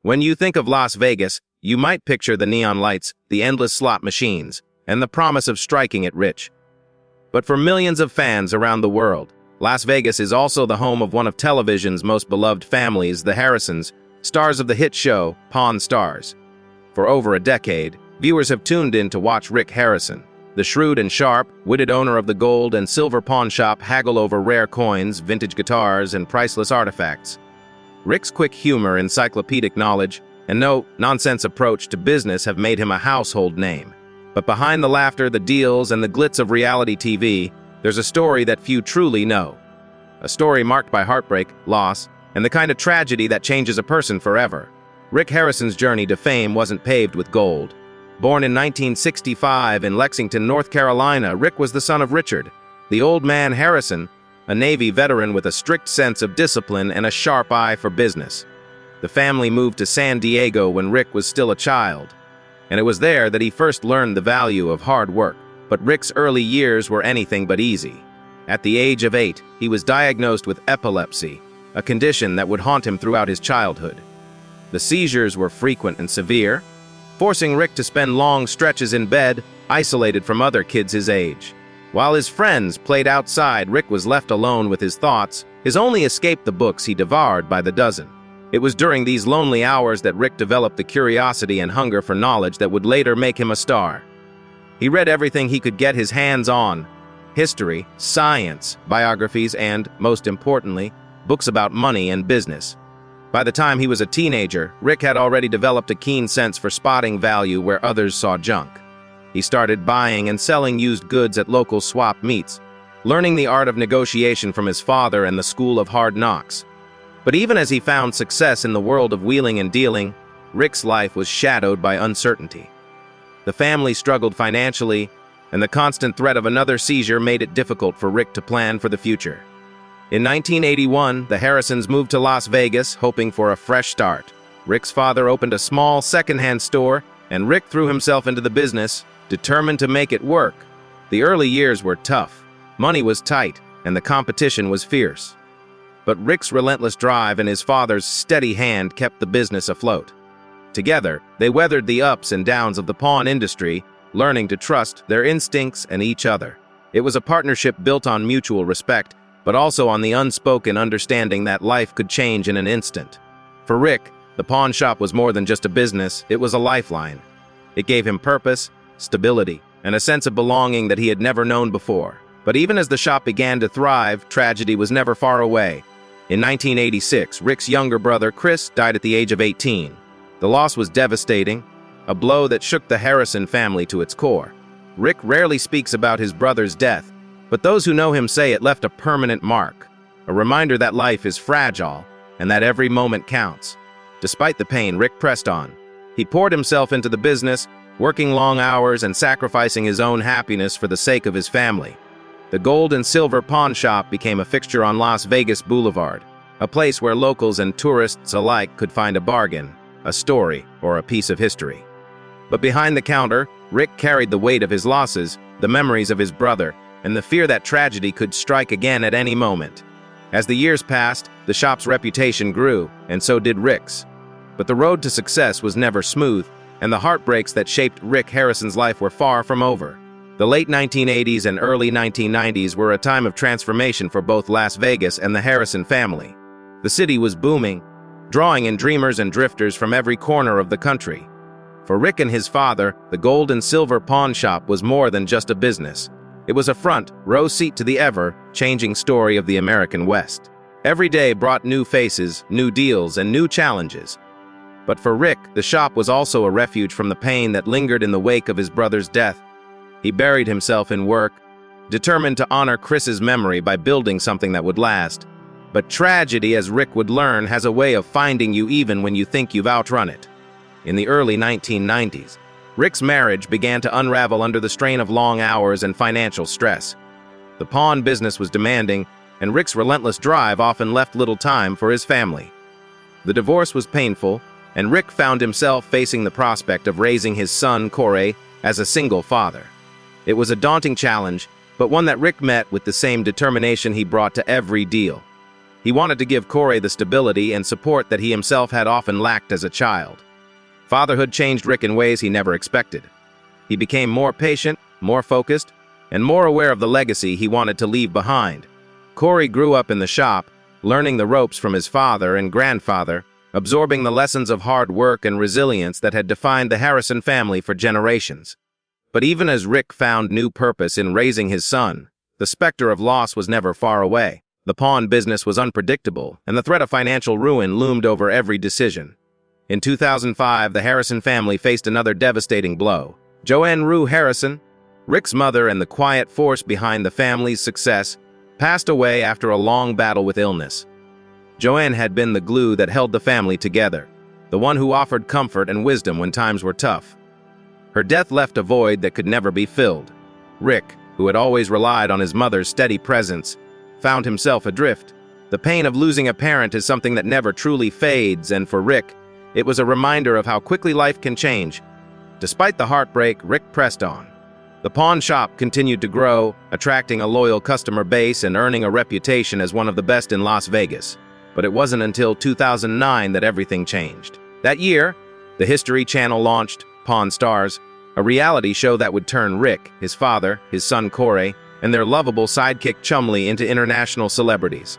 When you think of Las Vegas, you might picture the neon lights, the endless slot machines, and the promise of striking it rich. But for millions of fans around the world, Las Vegas is also the home of one of television's most beloved families, the Harrisons, stars of the hit show Pawn Stars. For over a decade, viewers have tuned in to watch Rick Harrison, the shrewd and sharp-witted owner of the gold and silver pawn shop, haggle over rare coins, vintage guitars, and priceless artifacts. Rick's quick humor, encyclopedic knowledge, and no-nonsense approach to business have made him a household name. But behind the laughter, the deals, and the glitz of reality TV, there's a story that few truly know. A story marked by heartbreak, loss, and the kind of tragedy that changes a person forever. Rick Harrison's journey to fame wasn't paved with gold. Born in 1965 in Lexington, North Carolina, Rick was the son of Richard, the old man Harrison, a Navy veteran with a strict sense of discipline and a sharp eye for business. The family moved to San Diego when Rick was still a child, and it was there that he first learned the value of hard work. But Rick's early years were anything but easy. At the age of 8, he was diagnosed with epilepsy, a condition that would haunt him throughout his childhood. The seizures were frequent and severe, forcing Rick to spend long stretches in bed, isolated from other kids his age. While his friends played outside, Rick was left alone with his thoughts, his only escape the books he devoured by the dozen. It was during these lonely hours that Rick developed the curiosity and hunger for knowledge that would later make him a star. He read everything he could get his hands on: history, science, biographies, and, most importantly, books about money and business. By the time he was a teenager, Rick had already developed a keen sense for spotting value where others saw junk. He started buying and selling used goods at local swap meets, learning the art of negotiation from his father and the school of hard knocks. But even as he found success in the world of wheeling and dealing, Rick's life was shadowed by uncertainty. The family struggled financially, and the constant threat of another seizure made it difficult for Rick to plan for the future. In 1981, the Harrisons moved to Las Vegas, hoping for a fresh start. Rick's father opened a small secondhand store, and Rick threw himself into the business, determined to make it work. The early years were tough. Money was tight, and the competition was fierce. But Rick's relentless drive and his father's steady hand kept the business afloat. Together, they weathered the ups and downs of the pawn industry, learning to trust their instincts and each other. It was a partnership built on mutual respect, but also on the unspoken understanding that life could change in an instant. For Rick, the pawn shop was more than just a business, it was a lifeline. It gave him purpose, stability, and a sense of belonging that he had never known before. But even as the shop began to thrive, tragedy was never far away. In 1986, Rick's younger brother, Chris, died at the age of 18. The loss was devastating, a blow that shook the Harrison family to its core. Rick rarely speaks about his brother's death, but those who know him say it left a permanent mark, a reminder that life is fragile and that every moment counts. Despite the pain, Rick pressed on. He poured himself into the business, working long hours and sacrificing his own happiness for the sake of his family. The gold and silver pawn shop became a fixture on Las Vegas Boulevard, a place where locals and tourists alike could find a bargain, a story, or a piece of history. But behind the counter, Rick carried the weight of his losses, the memories of his brother, and the fear that tragedy could strike again at any moment. As the years passed, the shop's reputation grew, and so did Rick's. But the road to success was never smooth, and the heartbreaks that shaped Rick Harrison's life were far from over. The late 1980s and early 1990s were a time of transformation for both Las Vegas and the Harrison family. The city was booming, drawing in dreamers and drifters from every corner of the country. For Rick and his father, the gold and silver pawn shop was more than just a business. It was a front-row seat to the ever-changing story of the American West. Every day brought new faces, new deals, and new challenges. But for Rick, the shop was also a refuge from the pain that lingered in the wake of his brother's death. He buried himself in work, determined to honor Chris's memory by building something that would last. But tragedy, as Rick would learn, has a way of finding you even when you think you've outrun it. In the early 1990s, Rick's marriage began to unravel under the strain of long hours and financial stress. The pawn business was demanding, and Rick's relentless drive often left little time for his family. The divorce was painful, and Rick found himself facing the prospect of raising his son, Corey, as a single father. It was a daunting challenge, but one that Rick met with the same determination he brought to every deal. He wanted to give Corey the stability and support that he himself had often lacked as a child. Fatherhood changed Rick in ways he never expected. He became more patient, more focused, and more aware of the legacy he wanted to leave behind. Corey grew up in the shop, learning the ropes from his father and grandfather, absorbing the lessons of hard work and resilience that had defined the Harrison family for generations. But even as Rick found new purpose in raising his son, the specter of loss was never far away. The pawn business was unpredictable, and the threat of financial ruin loomed over every decision. In 2005, the Harrison family faced another devastating blow. Joanne Rue Harrison, Rick's mother and the quiet force behind the family's success, passed away after a long battle with illness. Joanne had been the glue that held the family together, the one who offered comfort and wisdom when times were tough. Her death left a void that could never be filled. Rick, who had always relied on his mother's steady presence, found himself adrift. The pain of losing a parent is something that never truly fades, and for Rick, it was a reminder of how quickly life can change. Despite the heartbreak, Rick pressed on. The pawn shop continued to grow, attracting a loyal customer base and earning a reputation as one of the best in Las Vegas. But it wasn't until 2009 that everything changed. That year, the History Channel launched Pawn Stars, a reality show that would turn Rick, his father, his son Corey, and their lovable sidekick Chumley into international celebrities.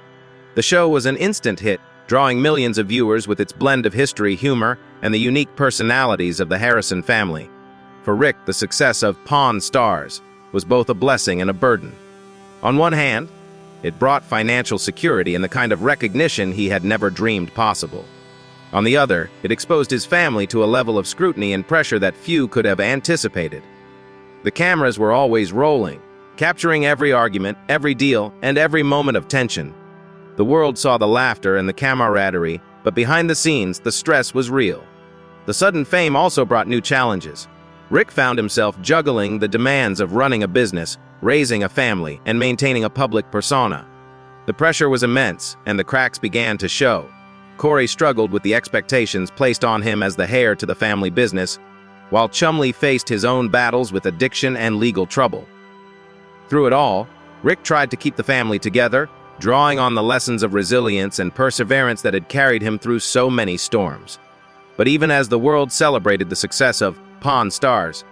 The show was an instant hit, drawing millions of viewers with its blend of history, humor, and the unique personalities of the Harrison family. For Rick, the success of Pawn Stars was both a blessing and a burden. On one hand, it brought financial security and the kind of recognition he had never dreamed possible. On the other, it exposed his family to a level of scrutiny and pressure that few could have anticipated. The cameras were always rolling, capturing every argument, every deal, and every moment of tension. The world saw the laughter and the camaraderie, but behind the scenes, the stress was real. The sudden fame also brought new challenges. Rick found himself juggling the demands of running a business, raising a family, and maintaining a public persona. The pressure was immense, and the cracks began to show. Corey struggled with the expectations placed on him as the heir to the family business, while Chumley faced his own battles with addiction and legal trouble. Through it all, Rick tried to keep the family together, drawing on the lessons of resilience and perseverance that had carried him through so many storms. But even as the world celebrated the success of Pawn Stars,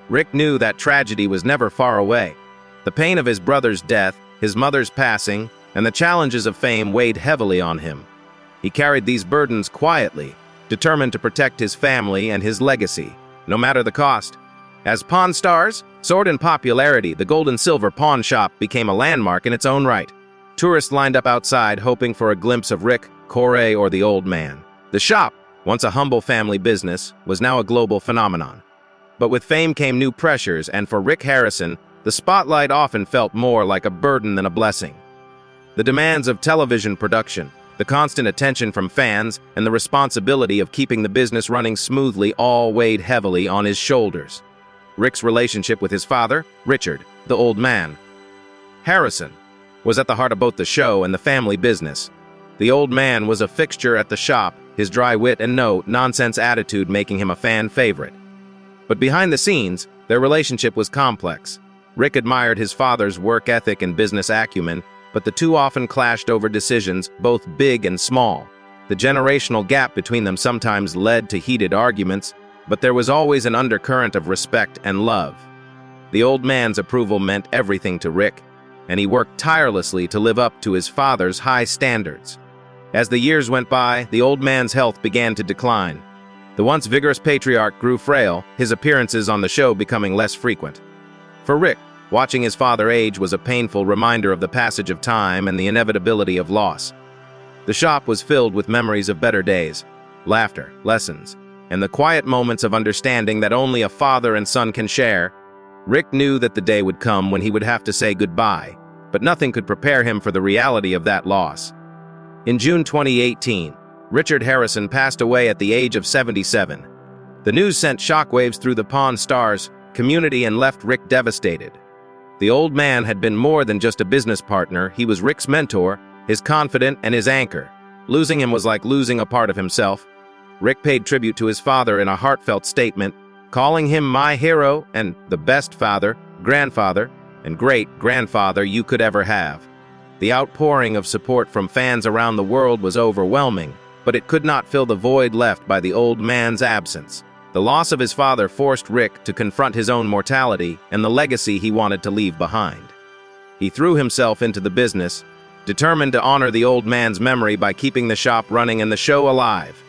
Rick knew that tragedy was never far away. The pain of his brother's death, his mother's passing, and the challenges of fame weighed heavily on him. He carried these burdens quietly, determined to protect his family and his legacy, no matter the cost. As Pawn Stars soared in popularity, the gold and silver pawn shop became a landmark in its own right. Tourists lined up outside, hoping for a glimpse of Rick, Corey, or the old man. The shop, once a humble family business, was now a global phenomenon. But with fame came new pressures, and for Rick Harrison, the spotlight often felt more like a burden than a blessing. The demands of television production, the constant attention from fans, and the responsibility of keeping the business running smoothly all weighed heavily on his shoulders. Rick's relationship with his father, Richard, the old man, Harrison, was at the heart of both the show and the family business. The old man was a fixture at the shop, his dry wit and no-nonsense attitude making him a fan favorite. But behind the scenes, their relationship was complex. Rick admired his father's work ethic and business acumen, but the two often clashed over decisions, both big and small. The generational gap between them sometimes led to heated arguments, but there was always an undercurrent of respect and love. The old man's approval meant everything to Rick, and he worked tirelessly to live up to his father's high standards. As the years went by, the old man's health began to decline. The once vigorous patriarch grew frail, his appearances on the show becoming less frequent. For Rick, watching his father age was a painful reminder of the passage of time and the inevitability of loss. The shop was filled with memories of better days, laughter, lessons, and the quiet moments of understanding that only a father and son can share. Rick knew that the day would come when he would have to say goodbye, but nothing could prepare him for the reality of that loss. In June 2018, Richard Harrison passed away at the age of 77. The news sent shockwaves through the Pawn Stars community and left Rick devastated. The old man had been more than just a business partner. He was Rick's mentor, his confidant, and his anchor. Losing him was like losing a part of himself. Rick paid tribute to his father in a heartfelt statement, calling him my hero and the best father, grandfather, and great-grandfather you could ever have. The outpouring of support from fans around the world was overwhelming, but it could not fill the void left by the old man's absence. The loss of his father forced Rick to confront his own mortality and the legacy he wanted to leave behind. He threw himself into the business, determined to honor the old man's memory by keeping the shop running and the show alive.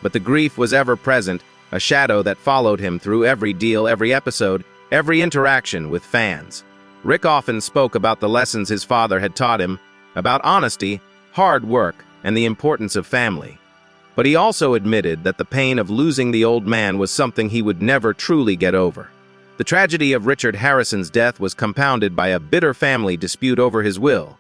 But the grief was ever present, a shadow that followed him through every deal, every episode, every interaction with fans. Rick often spoke about the lessons his father had taught him, about honesty, hard work, and the importance of family. But he also admitted that the pain of losing the old man was something he would never truly get over. The tragedy of Richard Harrison's death was compounded by a bitter family dispute over his will.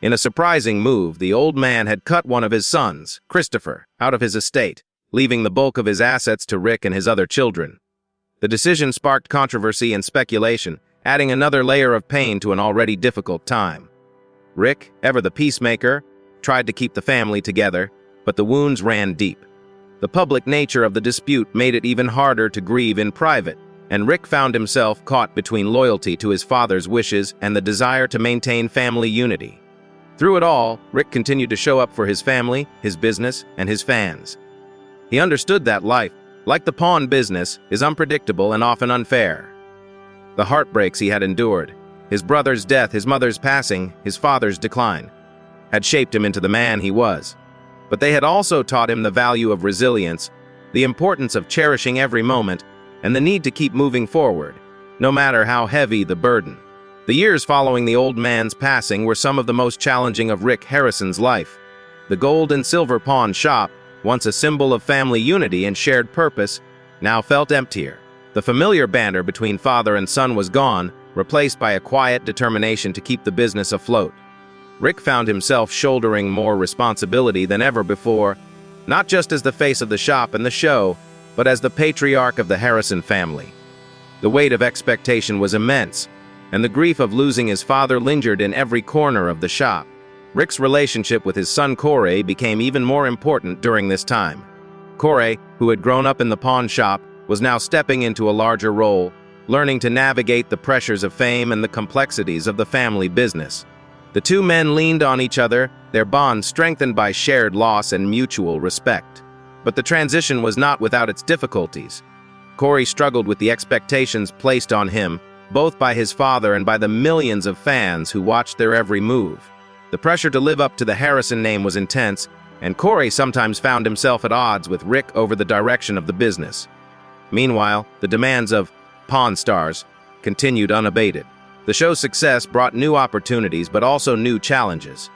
In a surprising move, the old man had cut one of his sons, Christopher, out of his estate, leaving the bulk of his assets to Rick and his other children. The decision sparked controversy and speculation, adding another layer of pain to an already difficult time. Rick, ever the peacemaker, tried to keep the family together, but the wounds ran deep. The public nature of the dispute made it even harder to grieve in private, and Rick found himself caught between loyalty to his father's wishes and the desire to maintain family unity. Through it all, Rick continued to show up for his family, his business, and his fans. He understood that life, like the pawn business, is unpredictable and often unfair. The heartbreaks he had endured, his brother's death, his mother's passing, his father's decline, had shaped him into the man he was. But they had also taught him the value of resilience, the importance of cherishing every moment, and the need to keep moving forward, no matter how heavy the burden. The years following the old man's passing were some of the most challenging of Rick Harrison's life. The gold and silver pawn shop, once a symbol of family unity and shared purpose, now felt emptier. The familiar banter between father and son was gone, replaced by a quiet determination to keep the business afloat. Rick found himself shouldering more responsibility than ever before, not just as the face of the shop and the show, but as the patriarch of the Harrison family. The weight of expectation was immense, and the grief of losing his father lingered in every corner of the shop. Rick's relationship with his son Corey became even more important during this time. Corey, who had grown up in the pawn shop, was now stepping into a larger role, learning to navigate the pressures of fame and the complexities of the family business. The two men leaned on each other, their bond strengthened by shared loss and mutual respect. But the transition was not without its difficulties. Corey struggled with the expectations placed on him, both by his father and by the millions of fans who watched their every move. The pressure to live up to the Harrison name was intense, and Corey sometimes found himself at odds with Rick over the direction of the business. Meanwhile, the demands of Pawn Stars continued unabated. The show's success brought new opportunities but also new challenges.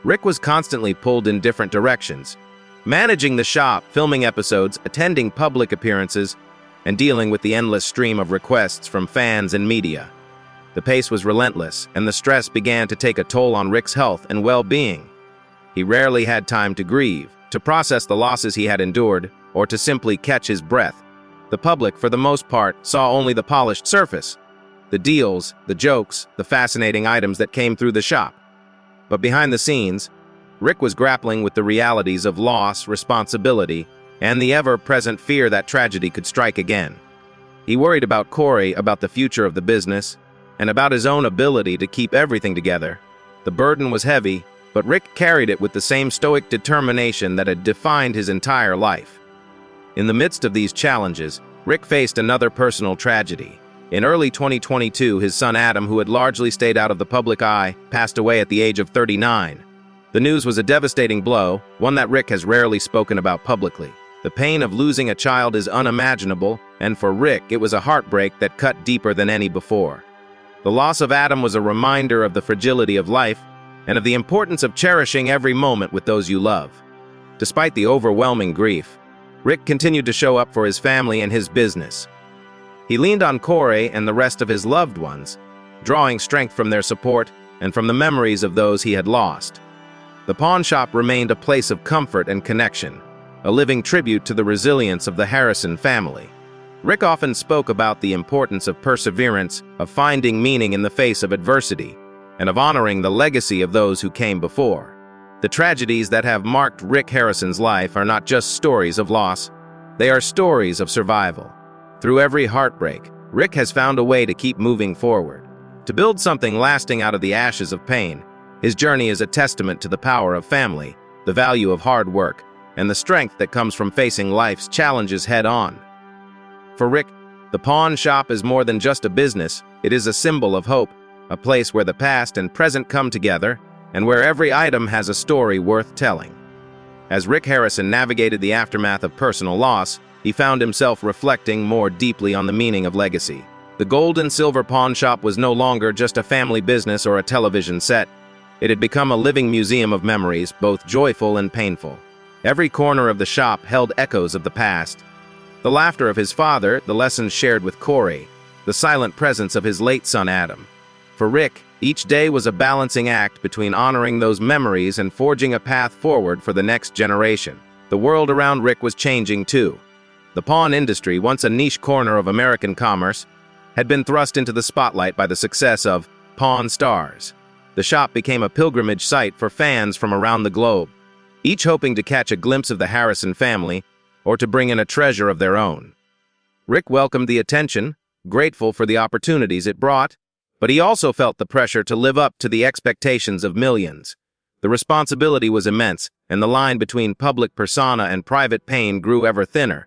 Rick was constantly pulled in different directions, managing the shop, filming episodes, attending public appearances, and dealing with the endless stream of requests from fans and media. The pace was relentless, and the stress began to take a toll on Rick's health and well-being. He rarely had time to grieve, to process the losses he had endured, or to simply catch his breath. The public, for the most part, saw only the polished surface, the deals, the jokes, the fascinating items that came through the shop. But behind the scenes, Rick was grappling with the realities of loss, responsibility, and the ever-present fear that tragedy could strike again. He worried about Corey, about the future of the business, and about his own ability to keep everything together. The burden was heavy, but Rick carried it with the same stoic determination that had defined his entire life. In the midst of these challenges, Rick faced another personal tragedy. In early 2022, his son Adam, who had largely stayed out of the public eye, passed away at the age of 39. The news was a devastating blow, one that Rick has rarely spoken about publicly. The pain of losing a child is unimaginable, and for Rick, it was a heartbreak that cut deeper than any before. The loss of Adam was a reminder of the fragility of life and of the importance of cherishing every moment with those you love. Despite the overwhelming grief, Rick continued to show up for his family and his business. He leaned on Corey and the rest of his loved ones, drawing strength from their support and from the memories of those he had lost. The pawn shop remained a place of comfort and connection, a living tribute to the resilience of the Harrison family. Rick often spoke about the importance of perseverance, of finding meaning in the face of adversity, and of honoring the legacy of those who came before. The tragedies that have marked Rick Harrison's life are not just stories of loss, they are stories of survival. Through every heartbreak, Rick has found a way to keep moving forward, to build something lasting out of the ashes of pain. His journey is a testament to the power of family, the value of hard work, and the strength that comes from facing life's challenges head-on. For Rick, the pawn shop is more than just a business. It is a symbol of hope, a place where the past and present come together, and where every item has a story worth telling. As Rick Harrison navigated the aftermath of personal loss, he found himself reflecting more deeply on the meaning of legacy. The gold and silver pawn shop was no longer just a family business or a television set. It had become a living museum of memories, both joyful and painful. Every corner of the shop held echoes of the past. The laughter of his father, the lessons shared with Corey, the silent presence of his late son Adam. For Rick, each day was a balancing act between honoring those memories and forging a path forward for the next generation. The world around Rick was changing too. The pawn industry, once a niche corner of American commerce, had been thrust into the spotlight by the success of Pawn Stars. The shop became a pilgrimage site for fans from around the globe, each hoping to catch a glimpse of the Harrison family or to bring in a treasure of their own. Rick welcomed the attention, grateful for the opportunities it brought, but he also felt the pressure to live up to the expectations of millions. The responsibility was immense, and the line between public persona and private pain grew ever thinner.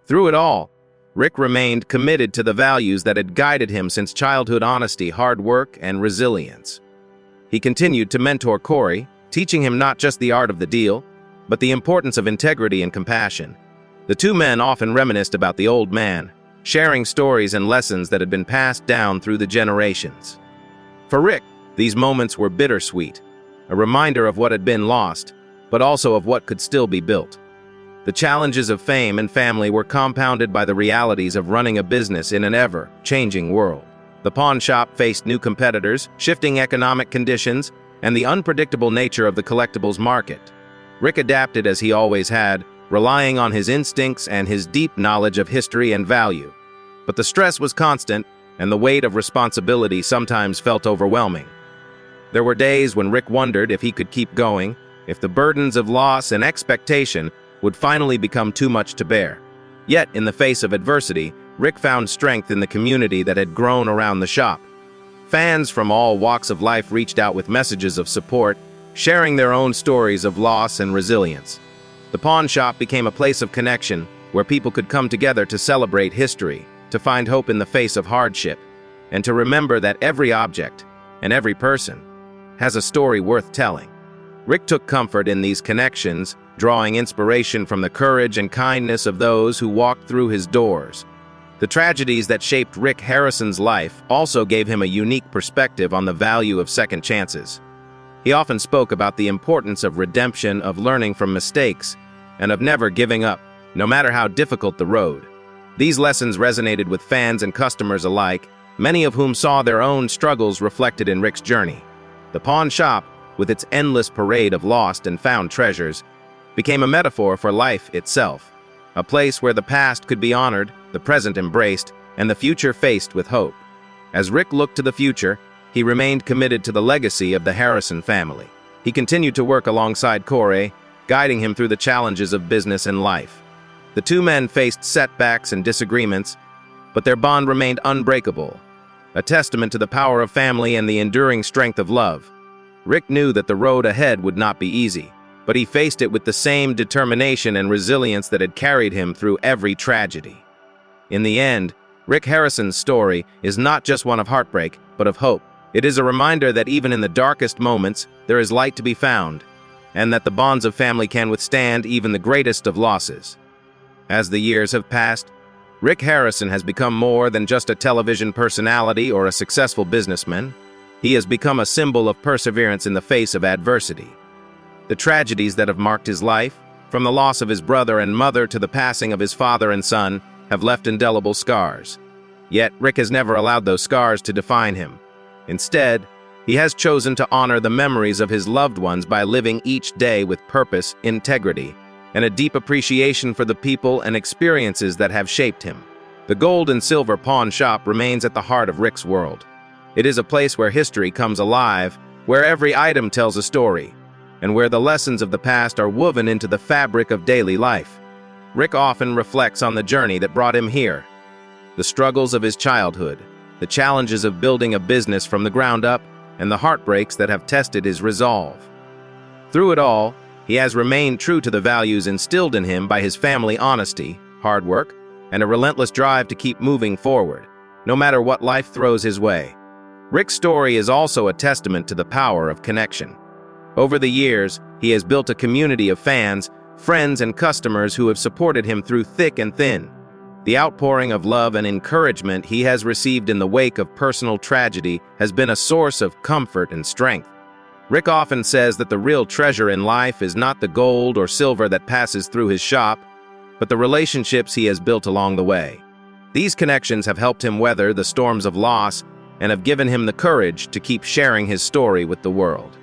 Through it all, Rick remained committed to the values that had guided him since childhood: honesty, hard work, and resilience. He continued to mentor Corey, teaching him not just the art of the deal, but the importance of integrity and compassion. The two men often reminisced about the old man, sharing stories and lessons that had been passed down through the generations. For Rick, these moments were bittersweet, a reminder of what had been lost, but also of what could still be built. The challenges of fame and family were compounded by the realities of running a business in an ever-changing world. The pawn shop faced new competitors, shifting economic conditions, and the unpredictable nature of the collectibles market. Rick adapted as he always had, relying on his instincts and his deep knowledge of history and value. But the stress was constant, and the weight of responsibility sometimes felt overwhelming. There were days when Rick wondered if he could keep going, if the burdens of loss and expectation would finally become too much to bear. Yet, in the face of adversity, Rick found strength in the community that had grown around the shop. Fans from all walks of life reached out with messages of support, sharing their own stories of loss and resilience. The pawn shop became a place of connection where people could come together to celebrate history, to find hope in the face of hardship, and to remember that every object and every person has a story worth telling. Rick took comfort in these connections, drawing inspiration from the courage and kindness of those who walked through his doors. The tragedies that shaped Rick Harrison's life also gave him a unique perspective on the value of second chances. He often spoke about the importance of redemption, of learning from mistakes, and of never giving up, no matter how difficult the road. These lessons resonated with fans and customers alike, many of whom saw their own struggles reflected in Rick's journey. The pawn shop, with its endless parade of lost and found treasures, became a metaphor for life itself, a place where the past could be honored, the present embraced, and the future faced with hope. As Rick looked to the future, he remained committed to the legacy of the Harrison family. He continued to work alongside Corey, guiding him through the challenges of business and life. The two men faced setbacks and disagreements, but their bond remained unbreakable, a testament to the power of family and the enduring strength of love. Rick knew that the road ahead would not be easy, but he faced it with the same determination and resilience that had carried him through every tragedy. In the end, Rick Harrison's story is not just one of heartbreak, but of hope. It is a reminder that even in the darkest moments, there is light to be found, and that the bonds of family can withstand even the greatest of losses. As the years have passed, Rick Harrison has become more than just a television personality or a successful businessman. He has become a symbol of perseverance in the face of adversity. The tragedies that have marked his life, from the loss of his brother and mother to the passing of his father and son, have left indelible scars. Yet, Rick has never allowed those scars to define him. Instead, he has chosen to honor the memories of his loved ones by living each day with purpose, integrity, and a deep appreciation for the people and experiences that have shaped him. The gold and silver pawn shop remains at the heart of Rick's world. It is a place where history comes alive, where every item tells a story, and where the lessons of the past are woven into the fabric of daily life. Rick often reflects on the journey that brought him here, the struggles of his childhood, the challenges of building a business from the ground up, and the heartbreaks that have tested his resolve. Through it all, he has remained true to the values instilled in him by his family: honesty, hard work, and a relentless drive to keep moving forward, no matter what life throws his way. Rick's story is also a testament to the power of connection. Over the years, he has built a community of fans, friends, and customers who have supported him through thick and thin. The outpouring of love and encouragement he has received in the wake of personal tragedy has been a source of comfort and strength. Rick often says that the real treasure in life is not the gold or silver that passes through his shop, but the relationships he has built along the way. These connections have helped him weather the storms of loss and have given him the courage to keep sharing his story with the world.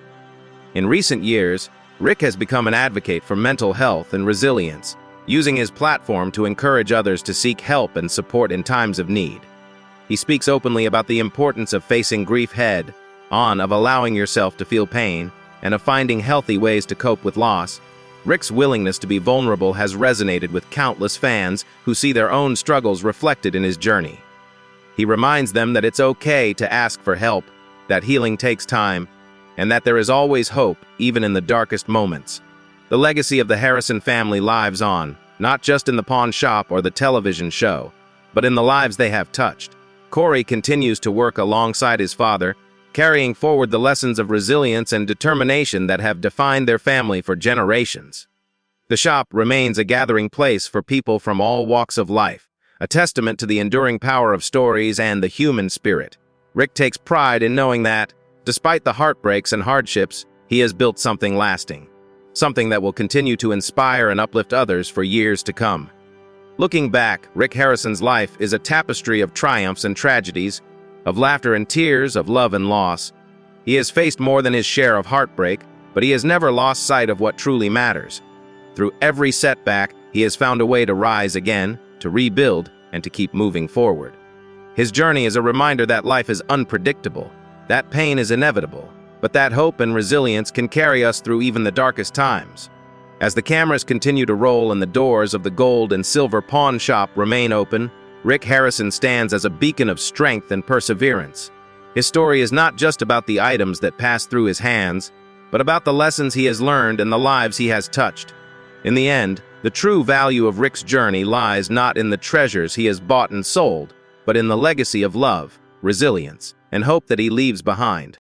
In recent years, Rick has become an advocate for mental health and resilience, using his platform to encourage others to seek help and support in times of need. He speaks openly about the importance of facing grief head-on, of allowing yourself to feel pain, and of finding healthy ways to cope with loss. Rick's willingness to be vulnerable has resonated with countless fans who see their own struggles reflected in his journey. He reminds them that it's okay to ask for help, that healing takes time, and that there is always hope, even in the darkest moments. The legacy of the Harrison family lives on, not just in the pawn shop or the television show, but in the lives they have touched. Corey continues to work alongside his father, carrying forward the lessons of resilience and determination that have defined their family for generations. The shop remains a gathering place for people from all walks of life, a testament to the enduring power of stories and the human spirit. Rick takes pride in knowing that, despite the heartbreaks and hardships, he has built something lasting, something that will continue to inspire and uplift others for years to come. Looking back, Rick Harrison's life is a tapestry of triumphs and tragedies, of laughter and tears, of love and loss. He has faced more than his share of heartbreak, but he has never lost sight of what truly matters. Through every setback, he has found a way to rise again, to rebuild, and to keep moving forward. His journey is a reminder that life is unpredictable, that pain is inevitable, but that hope and resilience can carry us through even the darkest times. As the cameras continue to roll and the doors of the gold and silver pawn shop remain open, Rick Harrison stands as a beacon of strength and perseverance. His story is not just about the items that pass through his hands, but about the lessons he has learned and the lives he has touched. In the end, the true value of Rick's journey lies not in the treasures he has bought and sold, but in the legacy of love, resilience, and hope that he leaves behind.